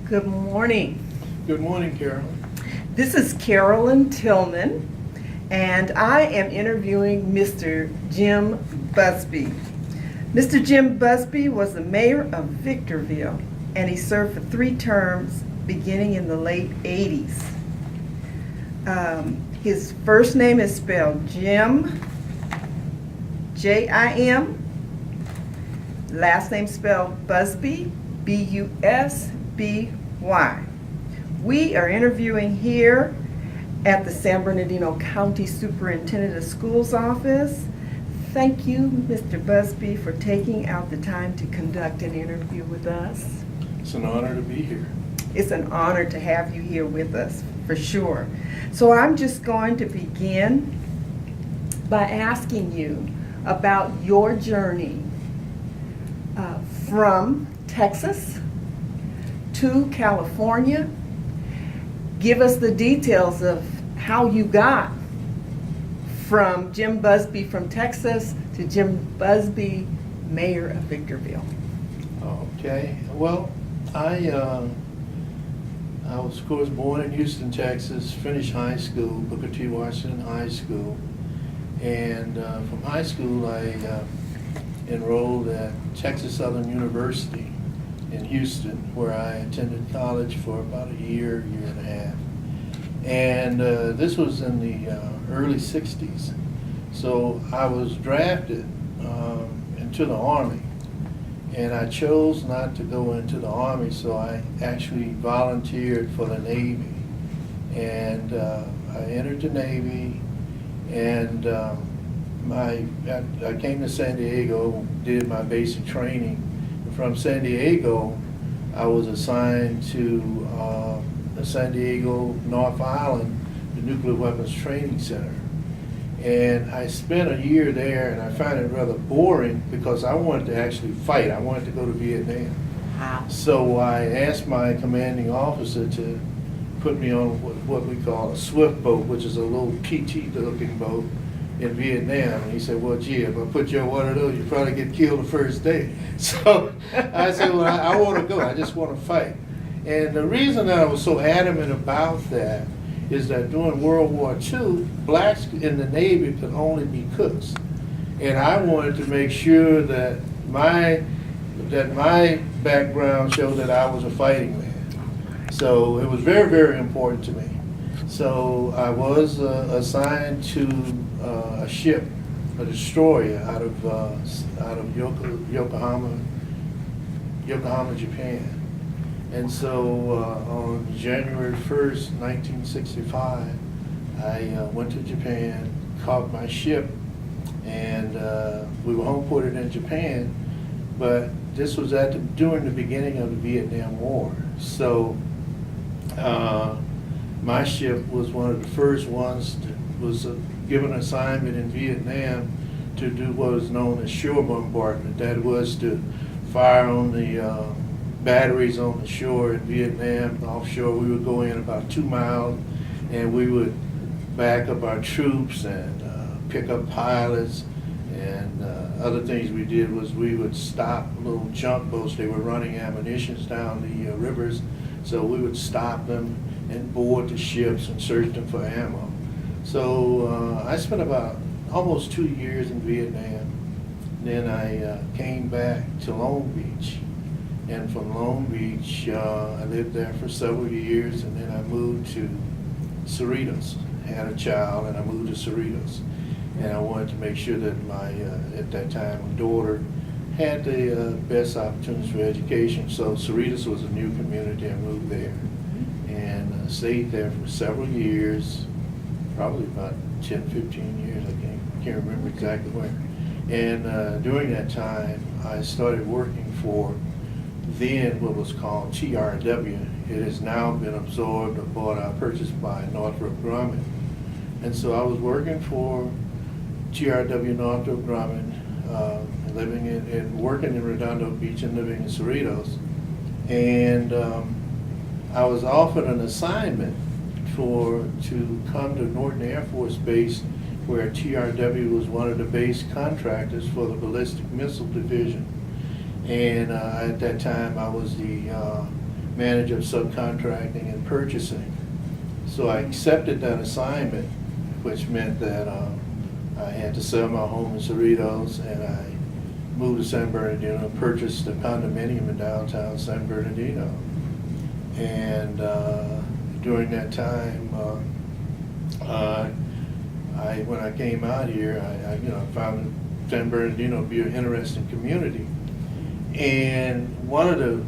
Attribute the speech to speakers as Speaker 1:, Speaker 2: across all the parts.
Speaker 1: Good morning.
Speaker 2: Good morning, Carolyn.
Speaker 1: This is Carolyn Tillman, and I am interviewing Mr. Jim Busby. Mr. Jim Busby was the mayor of Victorville, and he served for 3 terms beginning in the late 80s. His first name is spelled Jim, J-I-M. Last name spelled Busby, B-U-S-B-Y. We are interviewing here at the San Bernardino County Superintendent of Schools office. Thank you, Mr. Busby, for taking out the time to conduct an interview with us.
Speaker 2: It's an honor to be here.
Speaker 1: It's an honor to have you here with us, for sure. So I'm just going to begin by asking you about your journey from Texas to California. Give us the details of how you got from Jim Busby from Texas to Jim Busby, mayor of Victorville.
Speaker 2: Okay. Well, I was, of course, born in Houston, Texas, finished high school, Booker T. Washington High School. And from high school, I enrolled at Texas Southern University in Houston, where I attended college for about a year and a half. And this was in the early 60s. So I was drafted into the Army. And I chose not to go into the Army, so I actually volunteered for the Navy. And I entered the Navy, and I came to San Diego, did my basic training. And from San Diego, I was assigned to the San Diego North Island, the Nuclear Weapons Training Center. And I spent a year there, and I found it rather boring because I wanted to actually fight. I wanted to go to Vietnam.
Speaker 1: Wow.
Speaker 2: So I asked my commanding officer to put me on what we call a swift boat, which is a little PT-looking boat in Vietnam. And he said, well, gee, if I put you on one of those, you'd probably get killed the first day. So I said, well, I want to go. I just want to fight. And the reason that I was so adamant about that is that during World War II, blacks in the Navy could only be cooks. And I wanted to make sure that my background showed that I was a fighting man. So it was very, very important to me. So I was assigned to a ship, a destroyer out of Yokohama, Japan. And so on January 1st, 1965, I went to Japan, caught my ship, and we were home ported in Japan, but this was during the beginning of the Vietnam War. So my ship was one of the first ones that was given an assignment in Vietnam to do what was known as shore bombardment. That was to fire on the batteries on the shore in Vietnam. Offshore, we would go in about 2 miles, and we would back up our troops and pick up pilots. And other things we did was we would stop little junk boats. They were running ammunitions down the rivers, so we would stop them and board the ships and search them for ammo. So I spent about almost 2 years in Vietnam. Then I came back to Long Beach. And from Long Beach, I lived there for several years, and then I moved to Cerritos. I had a child, and I moved to Cerritos. And I wanted to make sure that my, at that time, my daughter had the best opportunities for education. So Cerritos was a new community. I moved there and stayed there for several years, probably about 10, 15 years. I can't remember exactly where. And during that time, I started working for then what was called TRW. It has now been absorbed or bought out, purchased by Northrop Grumman. And so I was working for TRW Northrop Grumman, living and working in Redondo Beach and living in Cerritos. And I was offered an assignment to come to Norton Air Force Base, where TRW was one of the base contractors for the Ballistic Missile Division. And at that time, I was the manager of subcontracting and purchasing. So I accepted that assignment, which meant that I had to sell my home in Cerritos, and I moved to San Bernardino and purchased a condominium in downtown San Bernardino. And during that time, when I came out here, I found San Bernardino to be an interesting community. And one of the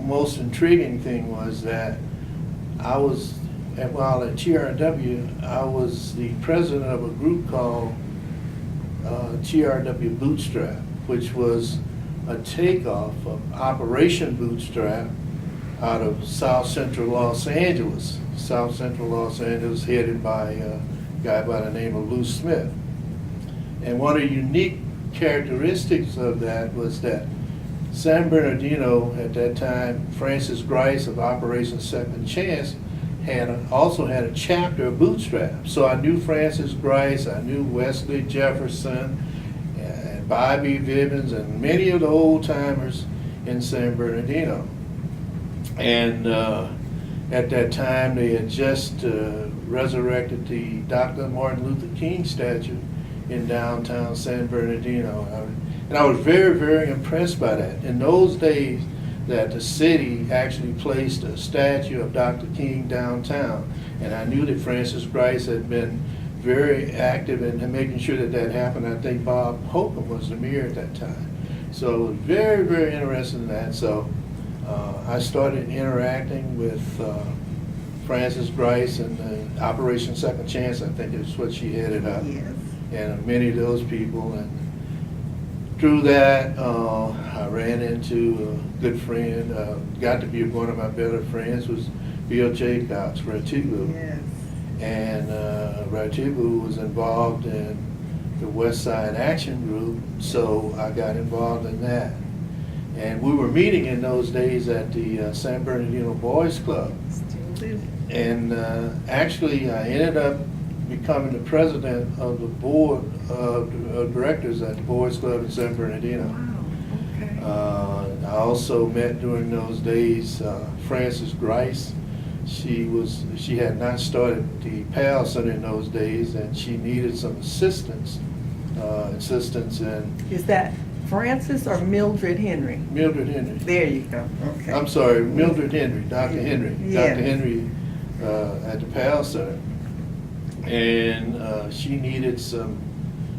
Speaker 2: most intriguing thing was that I was, while at TRW, I was the president of a group called TRW Bootstrap, which was a takeoff of Operation Bootstrap out of South Central Los Angeles. South Central Los Angeles, headed by a guy by the name of Lou Smith. And one of the unique characteristics of that was that San Bernardino, at that time, Francis Grice of Operation Second Chance also had a chapter of Bootstrap. So I knew Francis Grice, I knew Wesley Jefferson, and Bobby Vivens, and many of the old timers in San Bernardino. And at that time, they had just resurrected the Dr. Martin Luther King statue in downtown San Bernardino. And I was very, very impressed by that. In those days, that the city actually placed a statue of Dr. King downtown. And I knew that Francis Grice had been very active in making sure that that happened. I think Bob Holcomb was the mayor at that time. So I was very, very interested in that. So I started interacting with Francis Grice and Operation Second Chance, I think is what she headed up.
Speaker 1: Yes.
Speaker 2: And many of those people. And through that, I ran into a good friend, got to be one of my better friends, was Bill Jacocks, Ratibu.
Speaker 1: Yes.
Speaker 2: And Ratibu was involved in the Westside Action Group, so I got involved in that. And we were meeting in those days at the San Bernardino Boys Club.
Speaker 1: Still do.
Speaker 2: And actually, I ended up becoming the president of the board of directors at the Boys Club in San Bernardino.
Speaker 1: Wow, okay.
Speaker 2: I also met during those days Francis Grice. She had not started the PAL Center in those days, and she needed some assistance in
Speaker 1: Is that Francis or Mildred Henry?
Speaker 2: Mildred Henry.
Speaker 1: There you go. Okay.
Speaker 2: I'm sorry, Mildred Henry, Dr. Henry.
Speaker 1: Yes.
Speaker 2: Dr. Henry at the PAL Center. And she needed some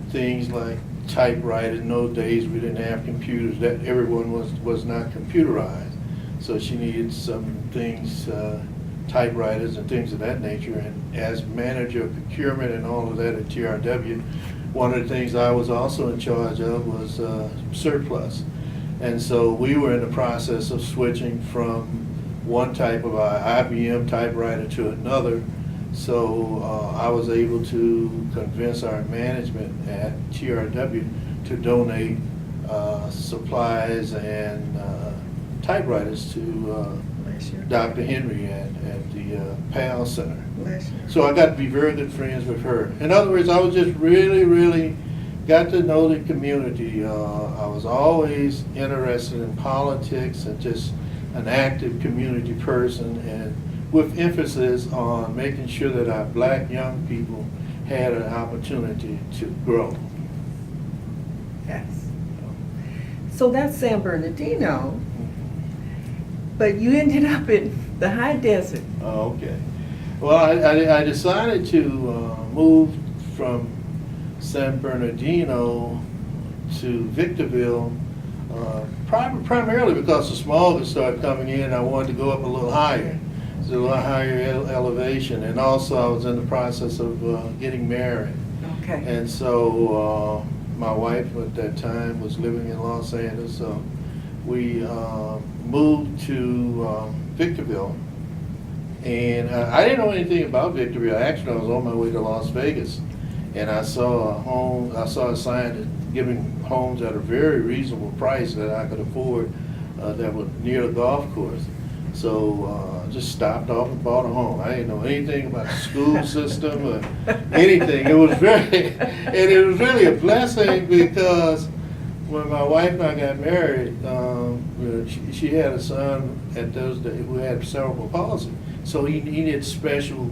Speaker 2: things like typewriters. In those days, we didn't have computers. That everyone was not computerized. So she needed some things, typewriters and things of that nature. And as manager of procurement and all of that at TRW, one of the things I was also in charge of was surplus. And so we were in the process of switching from one type of IBM typewriter to another. So I was able to convince our management at TRW to donate supplies and typewriters to Dr. Henry at the PAL Center. So I got to be very good friends with her. In other words, I was just really, really got to know the community. I was always interested in politics and just an active community person, and with emphasis on making sure that our black young people had an opportunity to grow.
Speaker 1: Yes. So that's San Bernardino, but you ended up in the high desert.
Speaker 2: Oh, okay. Well, I decided to move from San Bernardino to Victorville, primarily because the smog had started coming in and I wanted to go up a little higher. It's a little higher elevation, and also I was in the process of getting married.
Speaker 1: Okay.
Speaker 2: And so my wife at that time was living in Los Angeles, so we moved to Victorville. And I didn't know anything about Victorville. Actually, I was on my way to Las Vegas, and I saw a sign giving homes at a very reasonable price that I could afford that were near the golf course. So just stopped off and bought a home. I didn't know anything about the school system or anything. It was really a blessing, because when my wife and I got married, she had a son at those days who had cerebral palsy. So he needed special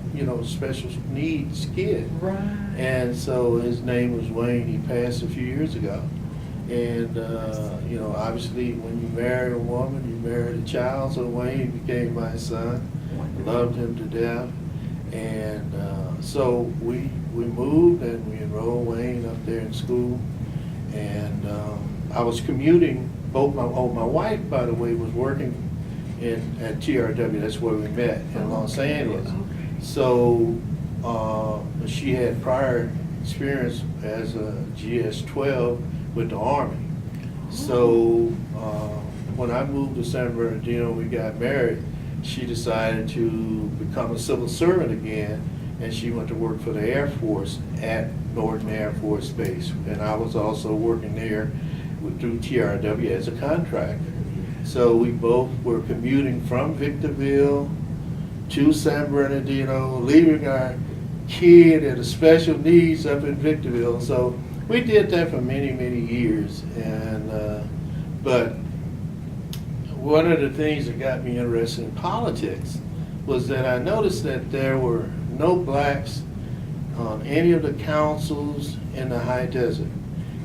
Speaker 2: needs kid.
Speaker 1: Right.
Speaker 2: And so his name was Wayne. He passed a few years ago. And, obviously when you marry a woman, you marry a child. So Wayne became my son. Loved him to death. And so we moved and we enrolled Wayne up there in school. And I was commuting. My wife, by the way, was working at TRW. That's where we met in Los Angeles.
Speaker 1: Okay.
Speaker 2: So she had prior experience as a GS-12 with the Army. So when I moved to San Bernardino, we got married. She decided to become a civil servant again, and she went to work for the Air Force at Norton Air Force Base. And I was also working there through TRW as a contractor. So we both were commuting from Victorville to San Bernardino, leaving our kid at a special needs up in Victorville. So we did that for many, many years. And but one of the things that got me interested in politics was that I noticed that there were no blacks on any of the councils in the high desert.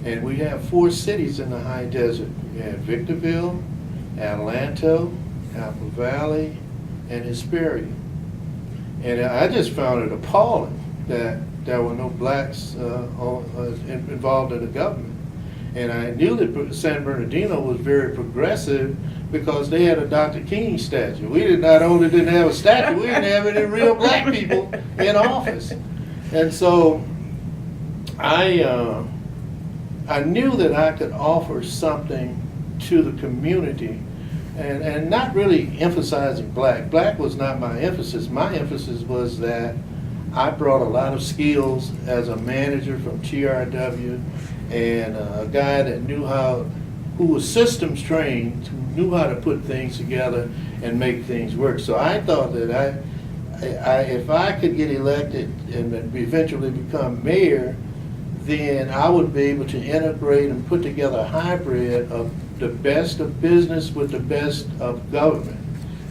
Speaker 2: And we have 4 cities in the high desert. We have Victorville, Atlanta, Apple Valley, and Hesperia. And I just found it appalling that there were no blacks involved in the government. And I knew that San Bernardino was very progressive because they had a Dr. King statue. We not only didn't have a statue, we didn't have any real black people in office. And so I knew that I could offer something to the community and not really emphasizing black. Black was not my emphasis. My emphasis was that I brought a lot of skills as a manager from TRW and a guy that who was systems trained, who knew how to put things together and make things work. So I thought that if I could get elected and eventually become mayor, then I would be able to integrate and put together a hybrid of the best of business with the best of government.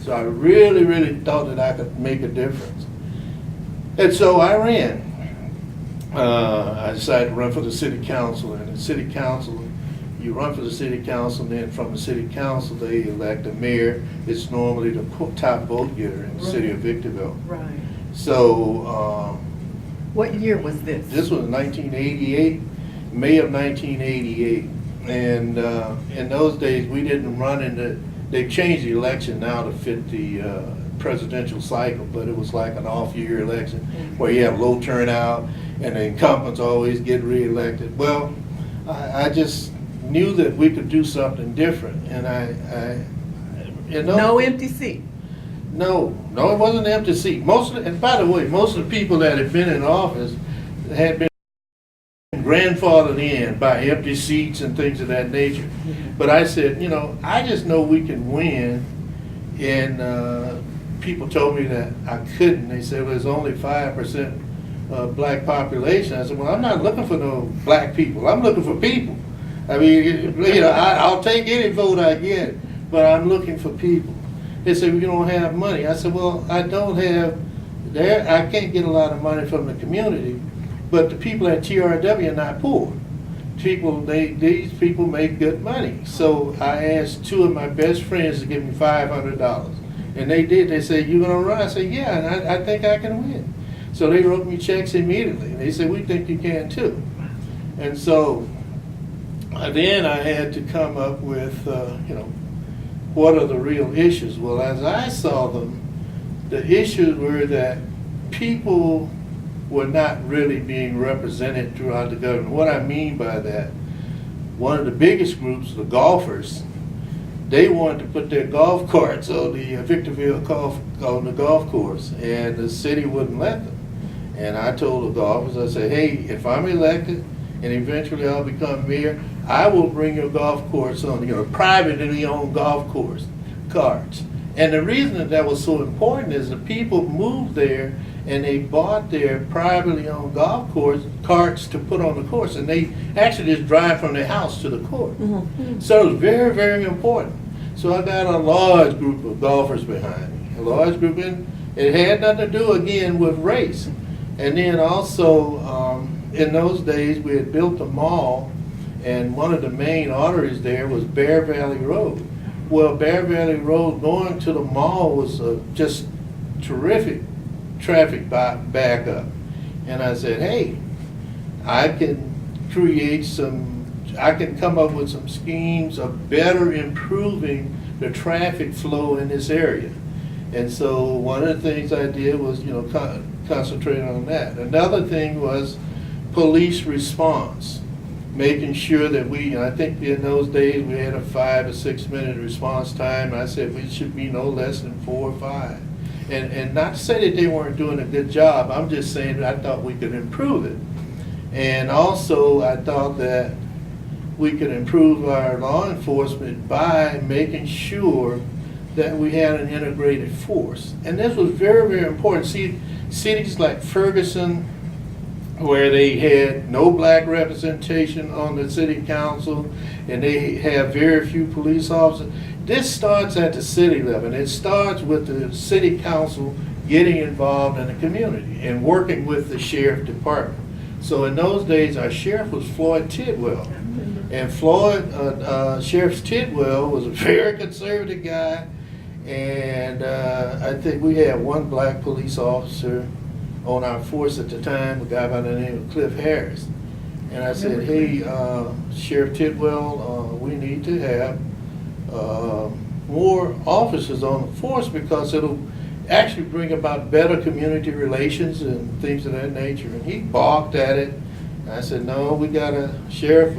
Speaker 2: So I really, really thought that I could make a difference. And so I ran. I decided to run for the city council. And the city council, you run for the city council, and then from the city council, they elect a mayor. It's normally the top vote getter in the city of Victorville.
Speaker 1: Right.
Speaker 2: So
Speaker 1: What year was this?
Speaker 2: this was 1988, May of 1988. And in those days, we didn't run they've changed the election now to fit the presidential cycle, but it was like an off-year election where you have low turnout and the incumbents always get reelected. Well, I just knew that we could do something different, and
Speaker 1: No empty seat.
Speaker 2: No, it wasn't an empty seat. And by the way, most of the people that had been in office had been grandfathered in by empty seats and things of that nature. But I said, I just know we can win. And people told me that I couldn't. They said, well, there's only 5% black population. I said, well, I'm not looking for no black people. I'm looking for people. I mean, I'll take any vote I get, but I'm looking for people. They said, well, you don't have money. I said, well, I don't have, I can't get a lot of money from the community, but the people at TRW are not poor. These people make good money. So I asked 2 of my best friends to give me $500. And they did. They said, you gonna run? I said, yeah, and I think I can win. So they wrote me checks immediately. And they said, we think you can too. And so then I had to come up with, what are the real issues? Well, as I saw them, the issues were that people were not really being represented throughout the government. What I mean by that, one of the biggest groups, the golfers, they wanted to put their golf carts on the Victorville golf course, and the city wouldn't let them. And I told the golfers, I said, hey, if I'm elected and eventually I'll become mayor, I will bring your golf course on, privately owned golf course carts. And the reason that was so important is the people moved there and they bought their privately owned golf course carts to put on the course, and they actually just drive from their house to the court. Mm-hmm. So it was very, very important. So I got a large group of golfers behind me, a large group, and it had nothing to do again with race. And then also, in those days, we had built a mall, and one of the main arteries there was Bear Valley Road. Well, Bear Valley Road going to the mall was just terrific traffic backup. And I said, hey, I can come up with some schemes of better improving the traffic flow in this area. And so one of the things I did was, concentrate on that. Another thing was police response, making sure that I think in those days we had a 5 or 6 minute response time. I said we should be no less than 4 or 5. And not to say that they weren't doing a good job, I'm just saying that I thought we could improve it. And also I thought that we could improve our law enforcement by making sure that we had an integrated force. And this was very, very important. See, cities like Ferguson, where they had no black representation on the city council, and they have very few police officers. This starts at the city level. It starts with the city council getting involved in the community and working with the sheriff department. So in those days, our sheriff was Floyd Tidwell. And Sheriff Tidwell was a very conservative guy, and I think we had one black police officer on our force at the time, a guy by the name of Cliff Harris. And I said, hey, Sheriff Tidwell, we need to have more officers on the force because it'll actually bring about better community relations and things of that nature. And he balked at it. And I said, no, Sheriff,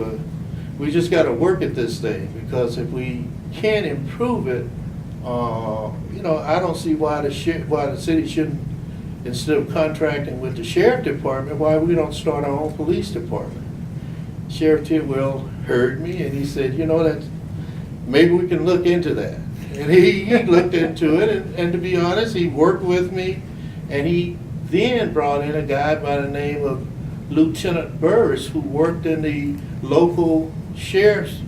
Speaker 2: we just got to work at this thing, because if we can't improve it, I don't see why the city shouldn't, instead of contracting with the sheriff department, why we don't start our own police department. Sheriff Tidwell heard me and he said, maybe we can look into that. And he looked into it, and to be honest, he worked with me, and he then brought in a guy by the name of Lieutenant Burris, who worked in the local sheriff's.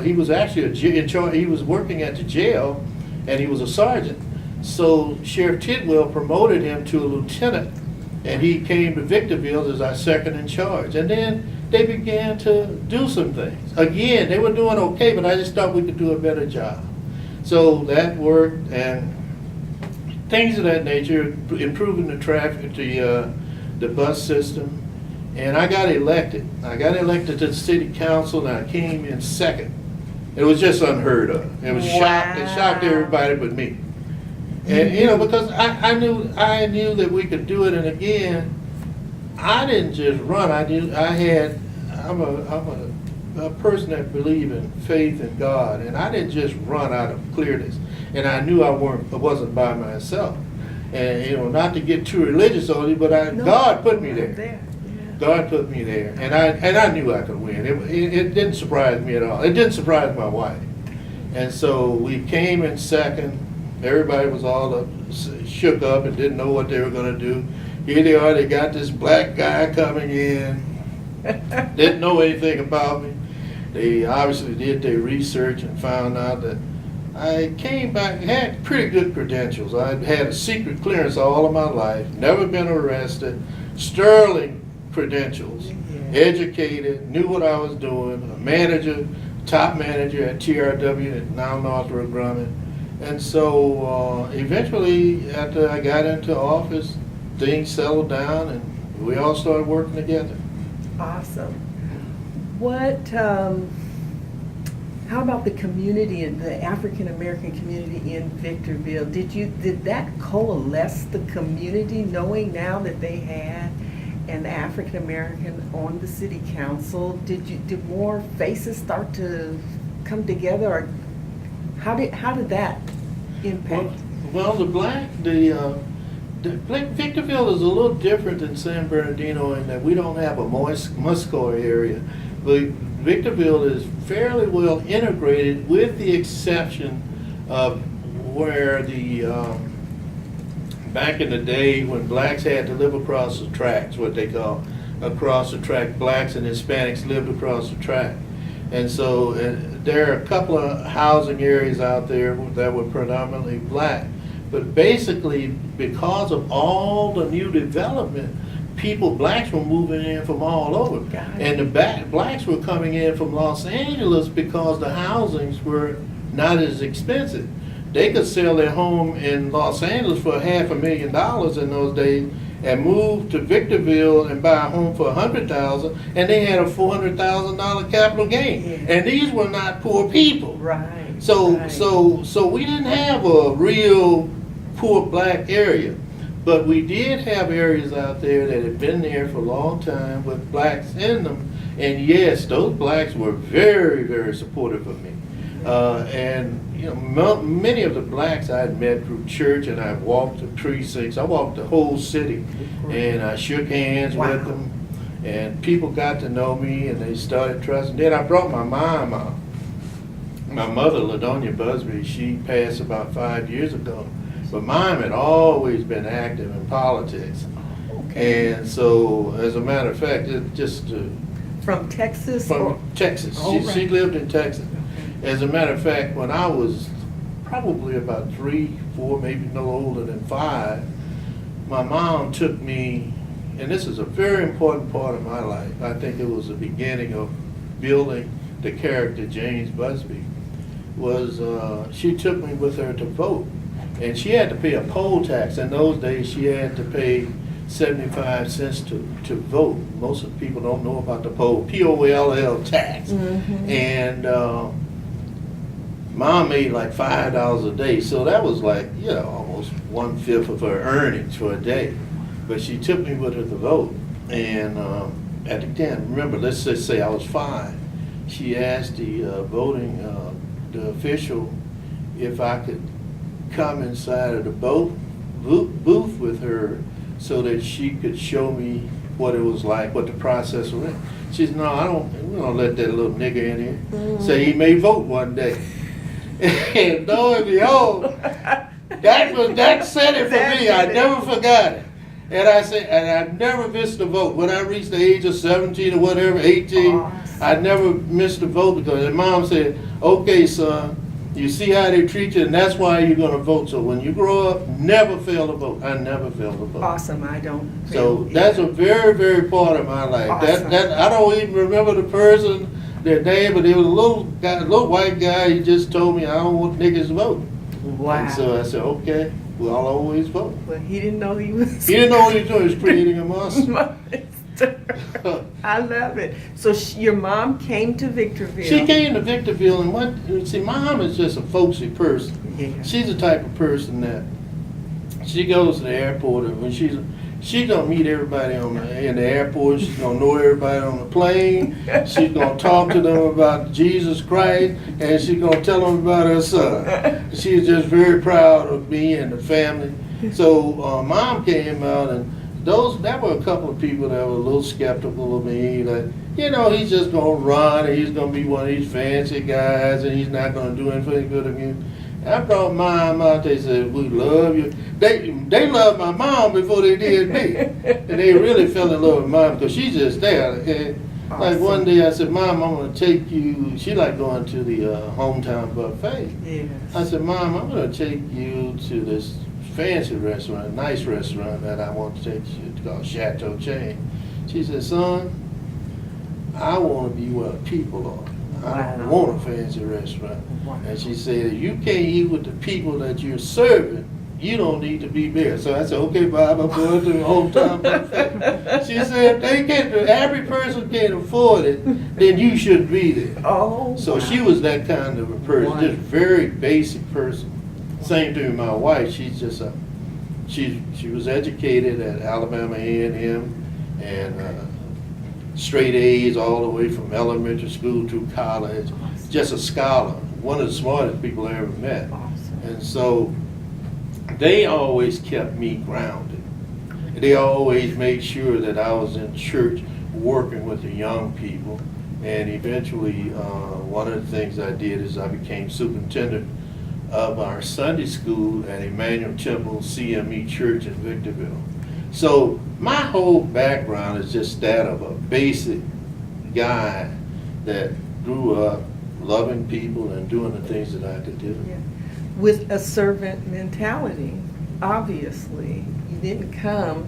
Speaker 2: He was actually in charge. He was working at the jail, and he was a sergeant. So Sheriff Tidwell promoted him to a lieutenant, and he came to Victorville as our second in charge. And then they began to do some things. Again, they were doing okay, but I just thought we could do a better job. So that worked, and things of that nature, improving the traffic, the bus system. And I got elected. I got elected to the city council, and I came in second. It was just unheard of. It was shocked. It shocked everybody but me. And because I knew that we could do it. And again, I didn't just run. I'm a person that believes in faith in God, and I didn't just run out of clearness. And I knew I wasn't by myself. And not to get too religious on you, but God put me there. God put me there, and I knew I could win. It didn't surprise me at all. It didn't surprise my wife. And so we came in second. Everybody was all shook up and didn't know what they were going to do. Here they are. They got this black guy coming in. Didn't know anything about me. They obviously did their research and found out that I came back, had pretty good credentials. I'd had a secret clearance all of my life, never been arrested, sterling credentials, educated, knew what I was doing, a manager, top manager at TRW, now Northrop Grumman. And so eventually, after I got into office, things settled down and we all started working together.
Speaker 1: Awesome. How about the community and the African American community in Victorville? Did that coalesce the community, knowing now that they had an African American on the city council? Did more faces start to come together, or how did that impact?
Speaker 2: Well, Victorville is a little different than San Bernardino in that we don't have a muscular area, but Victorville is fairly well integrated, with the exception of where back in the day when blacks had to live across the tracks, what they call across the track, blacks and Hispanics lived across the track. And so there are a couple of housing areas out there that were predominantly black. But basically, because of all the new development, blacks were moving in from all over. And the blacks were coming in from Los Angeles because the housings were not as expensive. They could sell their home in Los Angeles for $500,000 in those days and move to Victorville and buy a home for $100,000, and they had a $400,000 capital gain.
Speaker 1: Yeah.
Speaker 2: And these were not poor people.
Speaker 1: Right.
Speaker 2: So we didn't have a real poor black area, but we did have areas out there that had been there for a long time with blacks in them. And yes, those blacks were very, very supportive of me. And you know, many of the blacks I had met through church, and I walked the precincts. I walked the whole city, and I shook hands with them, and people got to know me, and they started trusting. Then I brought my mom out. My mother, LaDonia Busby, she passed about 5 years ago, but Mom had always been active in politics.
Speaker 1: Okay.
Speaker 2: And so, as a matter of fact,
Speaker 1: From Texas?
Speaker 2: from Texas. She lived in Texas. As a matter of fact, when I was probably about 3, 4, maybe no older than 5, my mom took me, and this is a very important part of my life. I think it was the beginning of building the character James Busby. She took me with her to vote, and she had to pay a poll tax. In those days, she had to pay 75 cents to vote. Most of the people don't know about the POLL tax.
Speaker 1: Mm-hmm.
Speaker 2: And Mom made like $5 a day, so that was like, you know, almost 1/5 of her earnings for a day. But she took me with her to vote, and at the time, remember, let's just say I was 5. She asked the the official if I could come inside of the booth with her so that she could show me what it was like, what the process was. She said, no, we don't let that little nigger in here.
Speaker 1: Mm-hmm.
Speaker 2: Say he may vote one day. And lo and behold, that said it for me. I never forgot it. And I said, and I never missed a vote. When I reached the age of 17 or whatever, 18,
Speaker 1: awesome.
Speaker 2: I never missed a vote because the mom said, okay, son, you see how they treat you, and that's why you're going to vote. So when you grow up, never fail to vote. I never failed to vote.
Speaker 1: Awesome. I don't.
Speaker 2: So that's a very, very part of my life.
Speaker 1: Awesome.
Speaker 2: That I don't even remember the person, their name, but it was a little guy, a little white guy. He just told me I don't want niggas to vote.
Speaker 1: Wow.
Speaker 2: And so I said, okay, well, I'll always vote.
Speaker 1: But he didn't know he was.
Speaker 2: He didn't know what he was doing. He was creating a monster.
Speaker 1: I love it. So your mom came to Victorville.
Speaker 2: She came to Victorville and went. See, Mom is just a folksy person.
Speaker 1: Yeah.
Speaker 2: She's the type of person that she goes to the airport, and when she's gonna meet everybody in the airport. She's gonna know everybody on the plane. She's gonna talk to them about Jesus Christ, and she's gonna tell them about her son. She's just very proud of me and the family. So Mom came out, and there were a couple of people that were a little skeptical of me, like, you know, he's just gonna run, and he's gonna be one of these fancy guys, and he's not gonna do anything good again. I brought Mom out. They said, we love you. They loved my mom before they did me. And they really fell in love with Mom because she's just there. Okay?
Speaker 1: Awesome.
Speaker 2: Like one day I said, Mom, I'm going to take you. She liked going to the hometown buffet.
Speaker 1: Yes.
Speaker 2: I said, Mom, I'm going to take you to this fancy restaurant, nice restaurant that I want to take you to called Chateau Chain. She said, son, I want to be where people are. I don't want a fancy restaurant.
Speaker 1: Wow.
Speaker 2: And she said, if you can't eat with the people that you're serving, you don't need to be there. So I said, okay, Bob, I'm going to the hometown buffet. She said, if every person can't afford it, then you should be there.
Speaker 1: Oh.
Speaker 2: So
Speaker 1: wow.
Speaker 2: she was that kind of a person,
Speaker 1: Wow.
Speaker 2: just very basic person. Same thing with my wife. She's just she was educated at Alabama A&M and straight A's all the way from elementary school to college.
Speaker 1: Awesome.
Speaker 2: Just a scholar, one of the smartest people I ever met.
Speaker 1: Awesome.
Speaker 2: And so they always kept me grounded. They always made sure that I was in church working with the young people. And eventually, one of the things I did is I became superintendent of our Sunday school at Emmanuel Temple CME Church in Victorville. So my whole background is just that of a basic guy that grew up loving people and doing the things that I could do.
Speaker 1: Yeah. With a servant mentality, obviously. You didn't come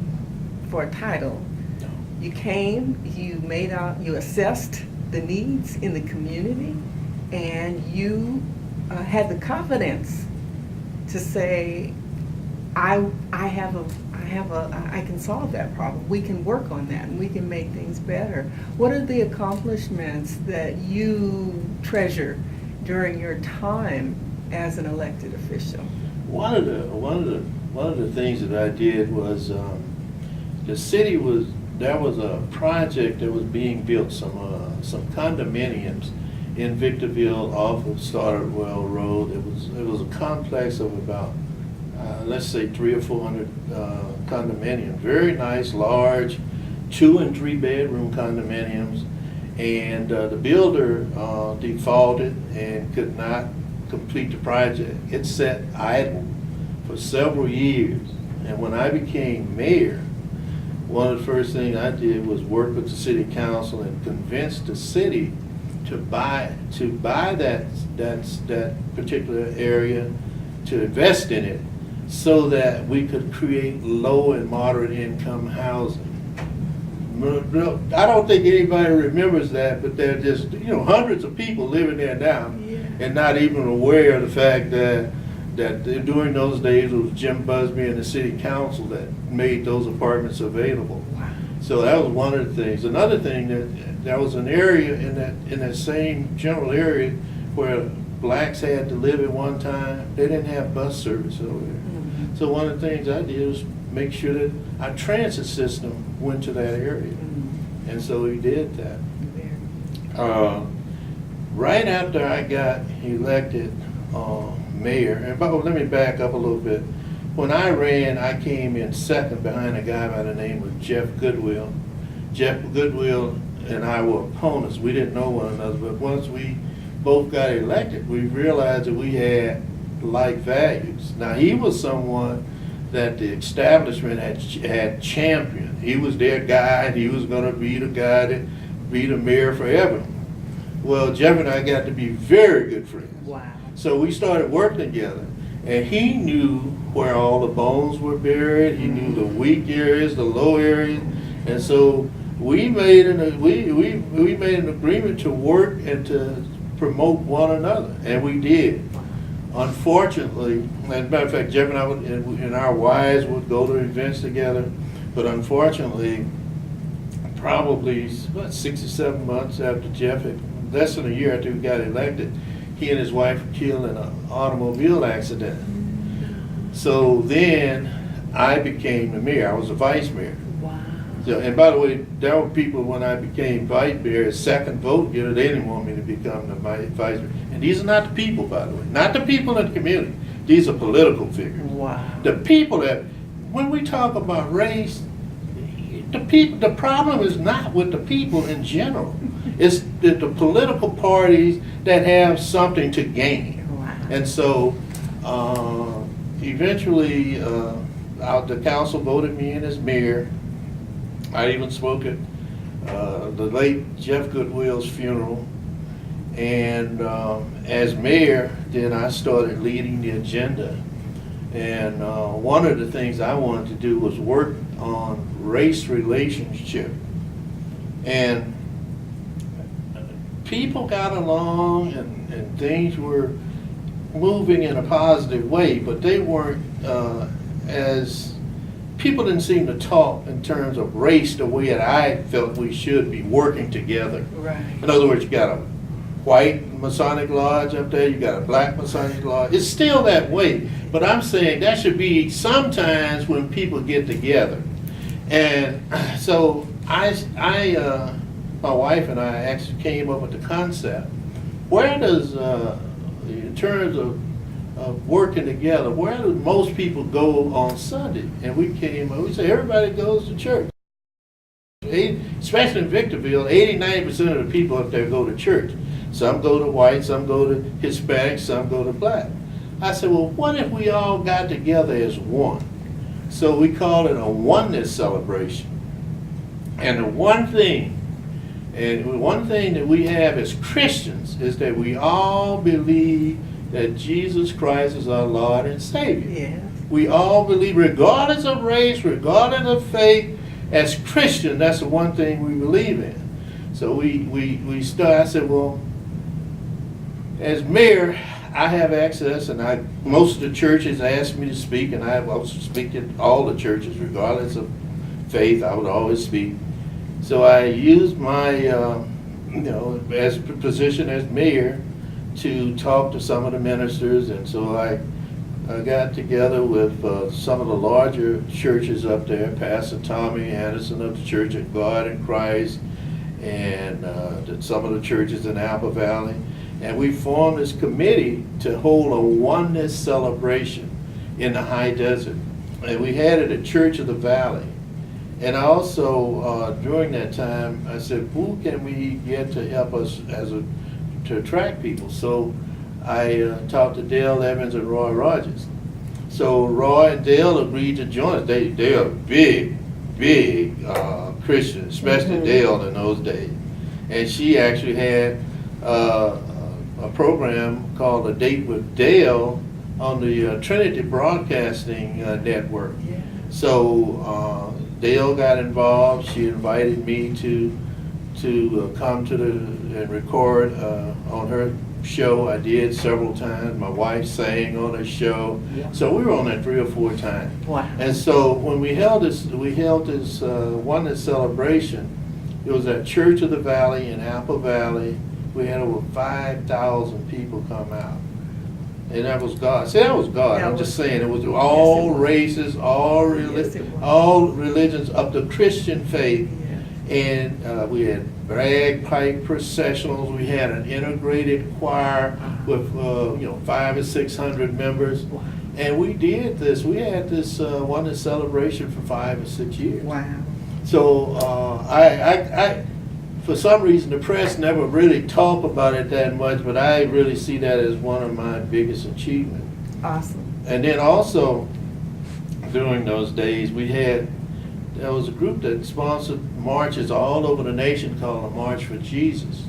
Speaker 1: for a title.
Speaker 2: No.
Speaker 1: You came, you assessed the needs in the community, and you had the confidence to say, I can solve that problem. We can work on that, and we can make things better. What are the accomplishments that you treasure during your time as an elected official?
Speaker 2: One of the things that I did was the city there was a project that was being built, some condominiums in Victorville off of Starterwell Road. It was a complex of about let's say 300 or 400 condominiums, very nice, large, 2 and 3 bedroom condominiums, and the builder defaulted and could not complete the project. It sat idle for several years, and when I became mayor, one of the first things I did was work with the city council and convince the city to buy that particular area, to invest in it, so that we could create low and moderate income housing. I don't think anybody remembers that, but there are just hundreds of people living there now, and not even aware of the fact that during those days it was Jim Busby and the city council that made those apartments available.
Speaker 1: Wow.
Speaker 2: So that was one of the things. Another thing, that there was an area in that same general area where blacks had to live at one time. They didn't have bus service over there.
Speaker 1: Mm-hmm.
Speaker 2: So one of the things I did was make sure that our transit system went to that area.
Speaker 1: Mm-hmm.
Speaker 2: And so we did that.
Speaker 1: Very.
Speaker 2: Right after I got elected mayor, and let me back up a little bit. When I ran, I came in second behind a guy by the name of Jeff Goodwill. Jeff Goodwill and I were opponents. We didn't know one another, but once we both got elected, we realized that we had like values. Now, he was someone that the establishment had championed. He was their guy, and he was going to be the guy that be the mayor forever. Well, Jeff and I got to be very good friends.
Speaker 1: Wow.
Speaker 2: So we started working together, and he knew where all the bones were buried. He knew the weak areas, the low areas, and so we made we made an agreement to work and to promote one another, and we did. Unfortunately, as a matter of fact, Jeff and I and our wives would go to events together, but unfortunately, probably about 6 or 7 months after Jeff had, less than a year after we got elected, he and his wife were killed in an automobile accident. So then I became the mayor. I was the vice mayor.
Speaker 1: Wow.
Speaker 2: So, and by the way, there were people when I became vice mayor, second vote getter, they didn't want me to become the vice mayor. And these are not the people, by the way, not the people in the community. These are political figures.
Speaker 1: Wow.
Speaker 2: The people that, when we talk about race, the problem is not with the people in general. It's the political parties that have something to gain.
Speaker 1: Wow.
Speaker 2: And so eventually the council voted me in as mayor. I even spoke at the late Jeff Goodwill's funeral. And as mayor, then I started leading the agenda. And one of the things I wanted to do was work on race relationship. And people got along, and things were moving in a positive way, but they weren't people didn't seem to talk in terms of race the way that I felt we should be working together.
Speaker 1: Right.
Speaker 2: In other words, you got a white Masonic lodge up there, you got a black Masonic lodge. It's still that way, but I'm saying that should be sometimes when people get together. And so my wife and I actually came up with the concept. Where does, in terms of working together, where do most people go on Sunday? And we said everybody goes to church. Especially in Victorville, 80–90% of the people up there go to church. Some go to white, some go to Hispanic, some go to black. I said, well, what if we all got together as one? So we called it a oneness celebration. And the one thing And one thing that we have as Christians is that we all believe that Jesus Christ is our Lord and Savior.
Speaker 1: Yes.
Speaker 2: We all believe, regardless of race, regardless of faith, as Christians, that's the one thing we believe in. So I said, well, as mayor, I have access, and most of the churches asked me to speak, and I also speak at all the churches, regardless of faith. I would always speak. So I used my, as position as mayor to talk to some of the ministers, and so I got together with some of the larger churches up there, Pastor Tommy Anderson of the Church of God in Christ, and some of the churches in Apple Valley. And we formed this committee to hold a oneness celebration in the high desert. And we had it at Church of the Valley. And also, during that time, I said, who can we get to help us to attract people? So I talked to Dale Evans and Roy Rogers. So Roy and Dale agreed to join us. They are big Christians, especially Dale in those days. And she actually had a program called A Date with Dale on the Trinity Broadcasting Network.
Speaker 1: Yeah.
Speaker 2: So Dale got involved. She invited me to come to and record on her show. I did several times. My wife sang on her show.
Speaker 1: Yeah.
Speaker 2: So we were on that 3 or 4 times.
Speaker 1: Wow.
Speaker 2: And so when we held this oneness celebration, it was at Church of the Valley in Apple Valley. We had over 5,000 people come out. And that was God. See, that was God. I'm just saying, it was all races, all religions of the Christian faith.
Speaker 1: Yeah.
Speaker 2: And we had bagpipe processionals. We had an integrated choir with 500 or 600 members.
Speaker 1: Wow.
Speaker 2: And we did this. We had this oneness celebration for 5 or 6 years.
Speaker 1: Wow.
Speaker 2: So I for some reason, the press never really talked about it that much, but I really see that as one of my biggest achievements.
Speaker 1: Awesome.
Speaker 2: And then also, during those days, there was a group that sponsored marches all over the nation called the March for Jesus.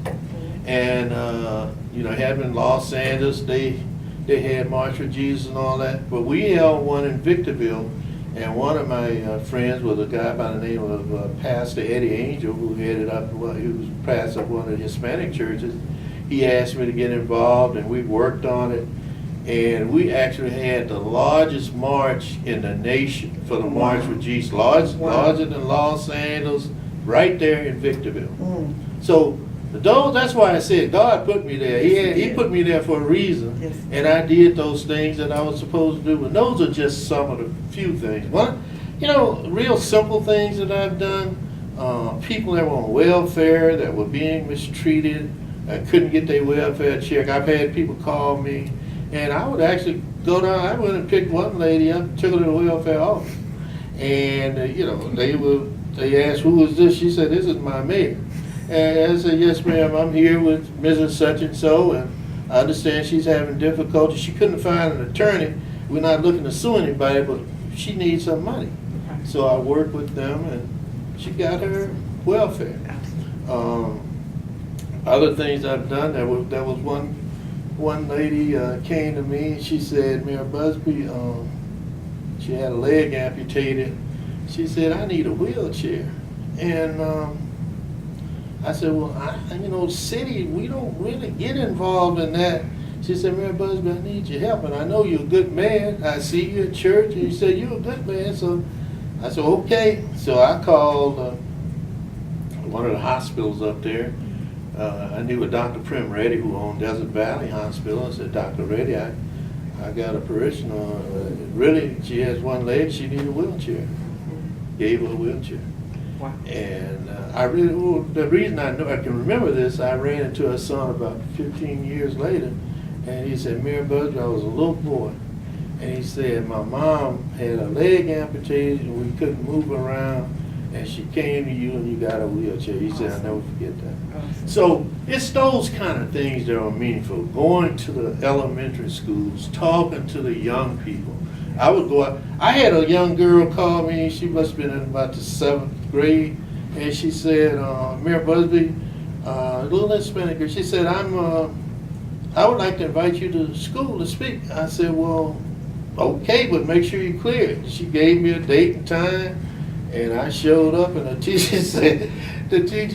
Speaker 2: And, having in Los Angeles, they had March for Jesus and all that. But we held one in Victorville. And one of my friends was a guy by the name of Pastor Eddie Angel, who he was pastor of one of the Hispanic churches. He asked me to get involved, and we worked on it. And we actually had the largest march in the nation for the March for Jesus, larger than Los Angeles, right there in Victorville. So that's why I said God put me there. He put me there for a reason, and I did those things that I was supposed to do. And those are just some of the few things. One, real simple things that I've done. People that were on welfare, that were being mistreated, couldn't get their welfare check. I've had people call me, and I would actually go down. I went and picked one lady up, took her to the welfare office, and they asked, "Who is this?" She said, "This is my mayor." And I said, "Yes, ma'am, I'm here with Mrs. Such and so, and I understand she's having difficulty. She couldn't find an attorney. We're not looking to sue anybody, but she needs some money." So I worked with them, and she got her welfare. Other things I've done, there was one lady came to me, and she said, "Mayor Busby, she had a leg amputated. She said, I need a wheelchair." And I said, "Well, city, we don't really get involved in that." She said, "Mayor Busby, I need your help, and I know you're a good man. I see you at church, and you said you're a good man." So I said, "Okay." So I called one of the hospitals up there. I knew a Dr. Prim Reddy who owned Desert Valley Hospital. I said, "Dr. Reddy, I got a parishioner. Really, she has one leg. She needs a wheelchair." Gave her a wheelchair.
Speaker 1: Wow.
Speaker 2: And the reason I know I can remember this, I ran into her son about 15 years later, and he said, "Mayor Busby, I was a little boy." And he said, "My mom had a leg amputated, and we couldn't move around, and she came to you, and you got a wheelchair." He said, "I'll never forget that."
Speaker 1: Awesome.
Speaker 2: So it's those kind of things that are meaningful. Going to the elementary schools, talking to the young people. I would go out. I had a young girl call me. She must have been in about the 7th grade, and she said, "Mayor Busby, a little Hispanic girl. She said, I would like to invite you to school to speak. I said, well, okay, but make sure you're clear. She gave me a date and time, and I showed up, and the teacher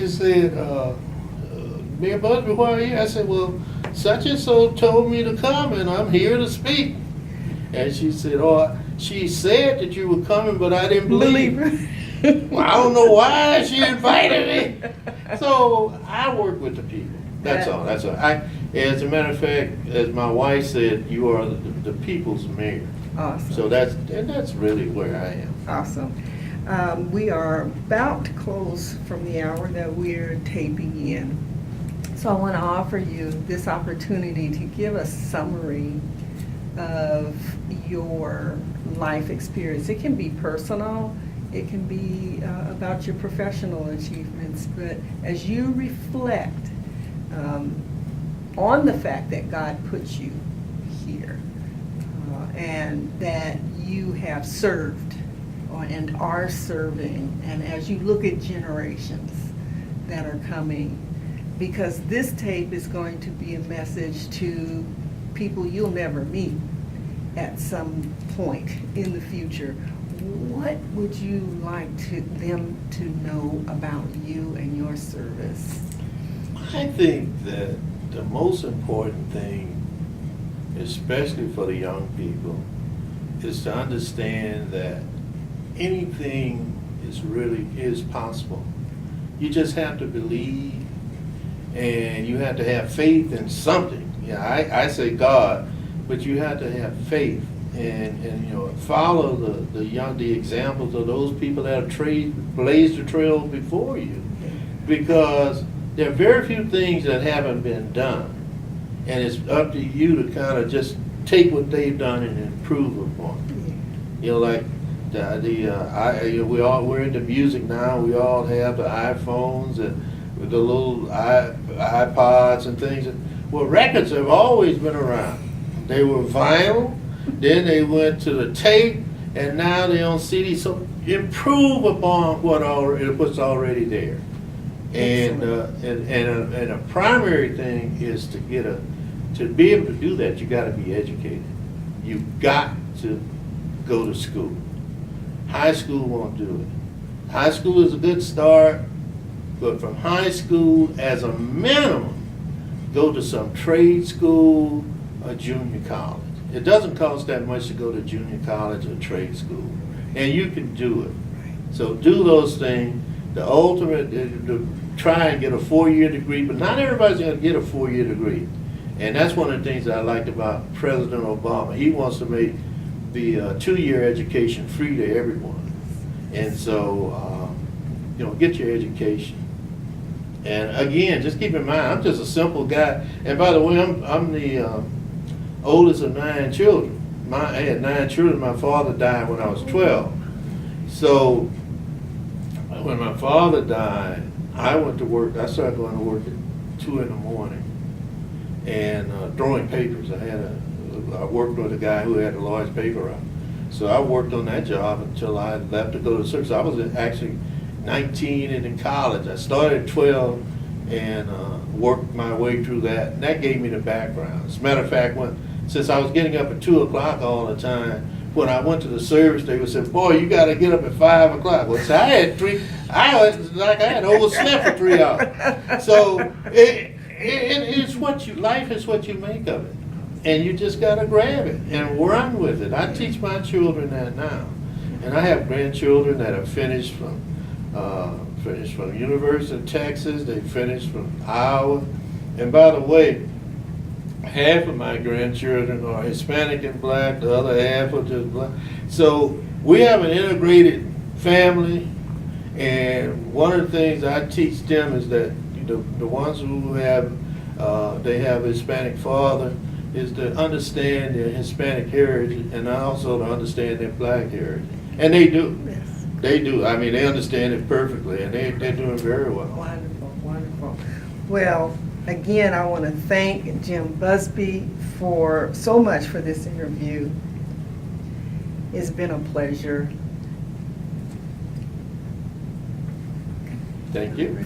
Speaker 2: said, Mayor Busby, why are you? I said, well, such and so told me to come, and I'm here to speak. And she said, oh, she said that you were coming, but I didn't believe her. Well, I don't know why she invited me. So I work with the people. That's all. That's all. As a matter of fact, as my wife said, you are the people's mayor.
Speaker 1: Awesome.
Speaker 2: So that's really where I am.
Speaker 1: Awesome. We are about to close from the hour that we're taping in. So I want to offer you this opportunity to give a summary of your life experience. It can be personal, it can be about your professional achievements, but as you reflect on the fact that God put you here and that you have served and are serving, and as you look at generations that are coming, because this tape is going to be a message to people you'll never meet at some point in the future. What would you like them to know about you and your service?
Speaker 2: I think that the most important thing, especially for the young people, is to understand that anything is possible. You just have to believe, and you have to have faith in something. Yeah, I say God, but you have to have faith and follow the examples of those people that have blazed the trail before you, because there are very few things that haven't been done, and it's up to you to kind of just take what they've done and improve upon it. Like we're into music now. We all have the iPhones and the little iPods and things. Well, records have always been around. They were vinyl, then they went to the tape, and now they're on CD. So improve upon what's already there. And a primary thing is to be able to do that, you got to be educated. You got to go to school. High school won't do it. High school is a good start, but from high school, as a minimum, go to some trade school or junior college. It doesn't cost that much to go to junior college or trade school, and you can do it. So do those things. The ultimate is to try and get a 4-year degree, but not everybody's going to get a 4-year degree. And that's one of the things I liked about President Obama. He wants to make the 2-year education free to everyone. And so, get your education. And again, just keep in mind, I'm just a simple guy. And by the way, I'm the oldest of 9 children. I had 9 children. My father died when I was 12. So when my father died, I went to work. I started going to work at 2 in the morning and throwing papers. I worked with a guy who had a large paper route. So I worked on that job until I left to go to service. I was actually 19 and in college. I started at 12 and worked my way through that. And that gave me the background. As a matter of fact, since I was getting up at 2 o'clock all the time, when I went to the service, they would say, boy, you got to get up at 5 o'clock. Well, see, I had overslept for 3 hours. So life is what you make of it. And you just got to grab it and run with it. I teach my children that now. And I have grandchildren that have finished from University of Texas. They finished from Iowa. And by the way, half of my grandchildren are Hispanic and black, the other half are just black. So we have an integrated family, and one of the things I teach them is that the ones who have they have a Hispanic father is to understand their Hispanic heritage and also to understand their black heritage. And they do.
Speaker 1: Yes.
Speaker 2: They do. I mean, they understand it perfectly, and they're doing very well.
Speaker 1: Wonderful, wonderful. Well, again, I want to thank Jim Busby for so much for this interview. It's been a pleasure.
Speaker 2: Thank you.